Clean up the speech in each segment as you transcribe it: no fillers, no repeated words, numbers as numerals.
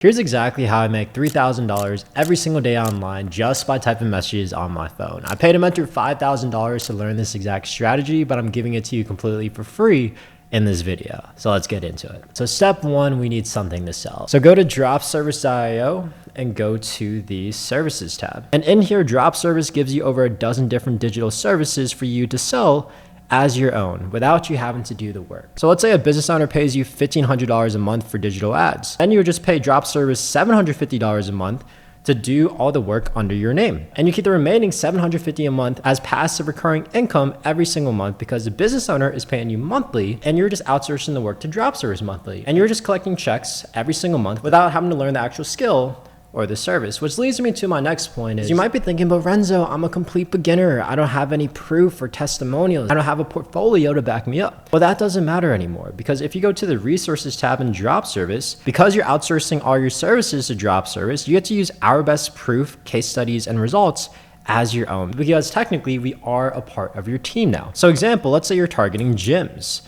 Here's exactly how I make $3,000 every single day online just by typing messages on my phone. I paid a mentor $5,000 to learn this exact strategy, but I'm giving it to you completely for free in this video. So let's get into it. So step one, we need something to sell. So go to dropservice.io and go to the services tab. And in here, Dropservice gives you over a dozen different digital services for you to sell as your own without you having to do the work. So let's say a business owner pays you $1,500 a month for digital ads. Then you would just pay Dropservice $750 a month to do all the work under your name. And you keep the remaining $750 a month as passive recurring income every single month because the business owner is paying you monthly and you're just outsourcing the work to Dropservice monthly. And you're just collecting checks every single month without having to learn the actual skill or the service, which leads me to my next point is you might be thinking, but Renzo, I'm a complete beginner. I don't have any proof or testimonials. I don't have a portfolio to back me up. Well, that doesn't matter anymore because if you go to the resources tab in Dropservice, because you're outsourcing all your services to Dropservice, you get to use our best proof, case studies, and results as your own because technically we are a part of your team now. So example, let's say you're targeting gyms.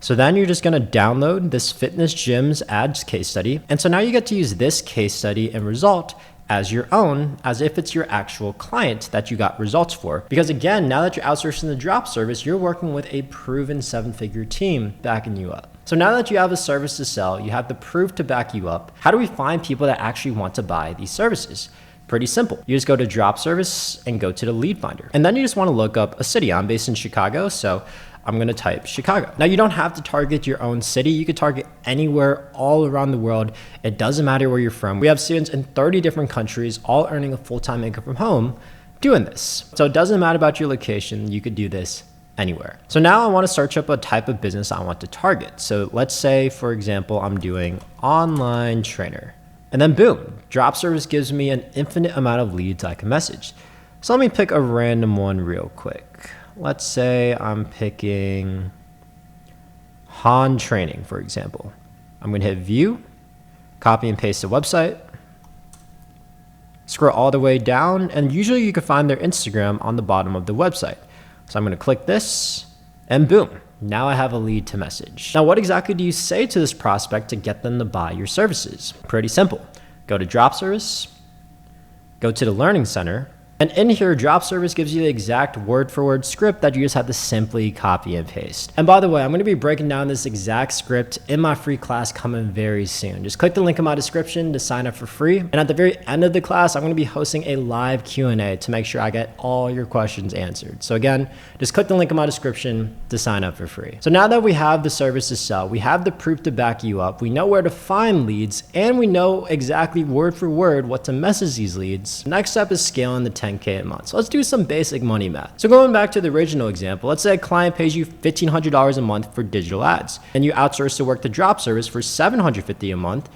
So then you're just going to download this fitness gyms ads case study. And so now you get to use this case study and result as your own, as if it's your actual client that you got results for. Because again, now that you're outsourcing the Dropservice, you're working with a proven 7-figure team backing you up. So now that you have a service to sell, you have the proof to back you up. How do we find people that actually want to buy these services? Pretty simple. You just go to Dropservice and go to the lead finder. And then you just want to look up a city. I'm based in Chicago, so I'm going to type Chicago. Now you don't have to target your own city. You could target anywhere all around the world. It doesn't matter where you're from. We have students in 30 different countries, all earning a full-time income from home doing this. So it doesn't matter about your location. You could do this anywhere. So now I want to search up a type of business I want to target. So let's say, for example, I'm doing online trainer. And then boom, Dropservice gives me an infinite amount of leads I can message. So let me pick a random one real quick. Let's say I'm picking Han Training, for example. I'm going to hit view, copy and paste the website, scroll all the way down, and usually you can find their Instagram on the bottom of the website. So I'm going to click this and boom, now I have a lead to message. Now, what exactly do you say to this prospect to get them to buy your services? Pretty simple. Go to Dropservice, go to the Learning Center, and in here, Dropservice gives you the exact word-for-word script that you just have to simply copy and paste. And by the way, I'm going to be breaking down this exact script in my free class coming very soon. Just click the link in my description to sign up for free. And at the very end of the class, I'm going to be hosting a live Q&A to make sure I get all your questions answered. So again, just click the link in my description to sign up for free. So now that we have the service to sell, we have the proof to back you up, we know where to find leads, and we know exactly word for word what to message these leads. Next step is scaling the 10K a month. So let's do some basic money math. So going back to the original example, let's say a client pays you $1,500 a month for digital ads and you outsource the work to Dropservice for $750 a month,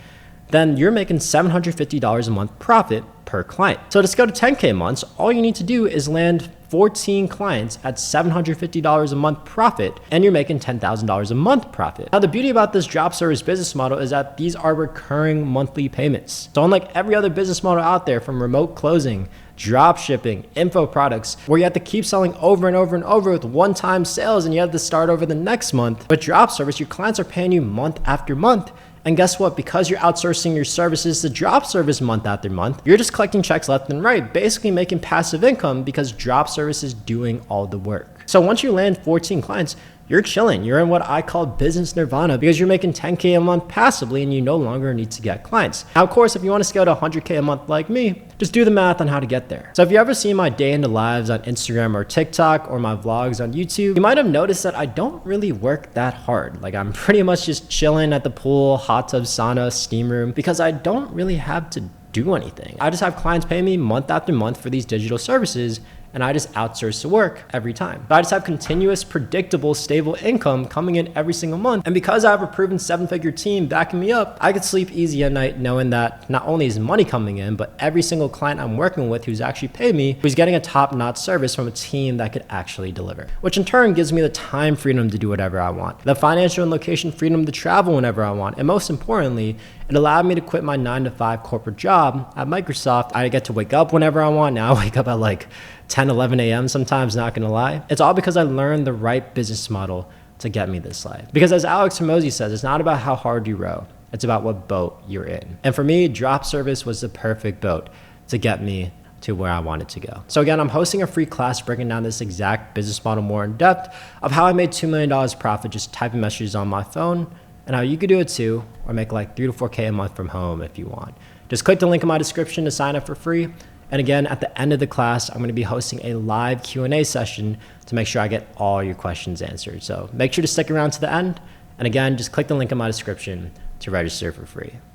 then you're making $750 a month profit per client. So to scale to 10K a month, all you need to do is land 14 clients at $750 a month profit, and you're making $10,000 a month profit. Now, the beauty about this Dropservice business model is that these are recurring monthly payments. So unlike every other business model out there, from remote closing, drop shipping, info products, where you have to keep selling over and over and over with one-time sales and you have to start over the next month, with Dropservice, your clients are paying you month after month. And guess what? Because you're outsourcing your services to Dropservice month after month, you're just collecting checks left and right, basically making passive income because Dropservice is doing all the work. So once you land 14 clients, you're chilling. You're in what I call business nirvana because you're making 10K a month passively and you no longer need to get clients. Now, of course, if you want to scale to 100K a month like me, just do the math on how to get there. So if you ever seen my day in the lives on Instagram or TikTok or my vlogs on YouTube, you might have noticed that I don't really work that hard. Like I'm pretty much just chilling at the pool, hot tub, sauna, steam room, because I don't really have to do anything. I just have clients pay me month after month for these digital services, and I just outsource the work every time. But I just have continuous, predictable, stable income coming in every single month. And because I have a proven 7-figure team backing me up, I could sleep easy at night knowing that not only is money coming in, but every single client I'm working with who's actually paid me, who's getting a top-notch service from a team that could actually deliver, which in turn gives me the time freedom to do whatever I want, the financial and location freedom to travel whenever I want, and most importantly, it allowed me to quit my 9-to-5 corporate job at Microsoft. I get to wake up whenever I want. Now I wake up at like 10, 11 a.m. sometimes, not gonna lie. It's all because I learned the right business model to get me this life. Because as Alex Hormozi says, it's not about how hard you row, It's about what boat you're in. And for me, drop service was the perfect boat to get me to where I wanted to go. So again, I'm hosting a free class breaking down this exact business model more in depth of how I made $2 million profit just typing messages on my phone, and how you could do it too, or make like 3 to 4K a month from home if you want. Just click the link in my description to sign up for free. And again, at the end of the class, I'm gonna be hosting a live Q&A session to make sure I get all your questions answered. So make sure to stick around to the end. And again, just click the link in my description to register for free.